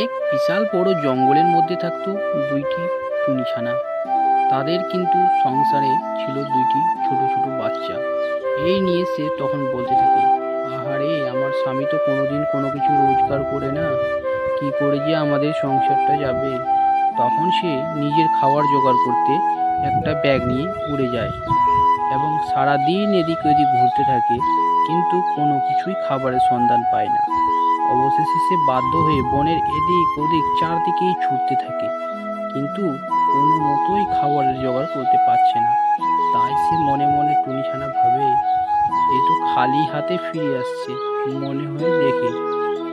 এক বিশাল বড় জঙ্গলের মধ্যে থাকতো দুইটি টুনিছানা। তাদের কিন্তু সংসারে ছিল দুইটি ছোট ছোট বাচ্চা। এই নিয়ে সে তখন বলতে থাকে, আহারে আমার স্বামী তো কোনোদিন কোনো কিছু রোজগার করে না, কি করে যে আমাদের সংসারটা যাবে। তখন সে নিজের খাবার জোগাড় করতে একটা ব্যাগ নিয়ে উড়ে যায় এবং সারাদিন এদিক ওদিক ঘুরতে থাকে, কিন্তু কোনো কিছুই খাবারের সন্ধান পায় না। অবশেষে সে বাধ্য হয়ে বনের এদিক ওদিক চারদিকেই ছুটতে থাকে, কিন্তু কোনো মতোই খাবারের জোগাড় করতে পারছে না। তাই সে মনে মনে টুনিছানা ভাবে, এ তো খালি হাতে ফিরে আসছে মনে হয় দেখে।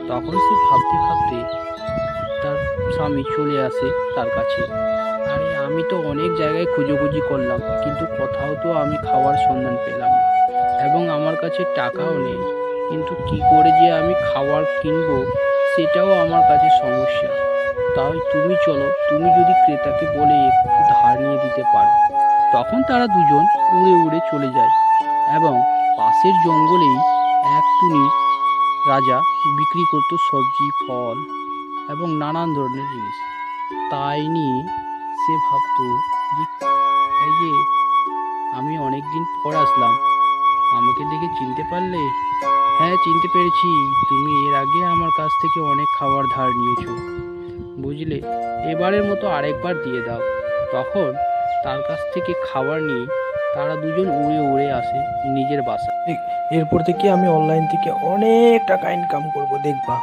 তখন সে ভাবতে ভাবতে তার স্বামী চলে আসে তার কাছে। আরে আমি তো অনেক জায়গায় খুঁজোখুঁজি করলাম, কিন্তু কোথাও তো আমি খাওয়ার সন্ধান পেলাম না, এবং আমার কাছে টাকাও নেই। কিন্তু কি করে যে আমি খাবার কিনবো সেটাও আমার কাছে সমস্যা। তাই তুমি চলো, তুমি যদি ক্রেতাকে বলে একটু ধার নিয়ে দিতে পারো। তখন তারা দুজন উড়ে উড়ে চলে যায় এবং পাশের জঙ্গলেই এক টুনি রাজা বিক্রি করতো সবজি, ফল এবং নানান ধরনের জিনিস। তাই নিয়ে সে ভাবতো যে এই যে আমি অনেক দিন পর আসলাম, আমাকে দেখে চিনতে পারলে? হ্যাঁ, চিনতে পেরেছি। তুমি এর আগে আমার কাছ থেকে অনেক খাবার ধার নিয়েছো, বুঝলে? এবারের মতো আরেকবার দিয়ে দাও। তখন তার কাছ থেকে খাবার নিয়ে তারা দুজন উড়ে উড়ে আসে নিজের বাসা। এরপর থেকে আমি অনলাইন থেকে অনেক টাকা ইনকাম করব, দেখবা।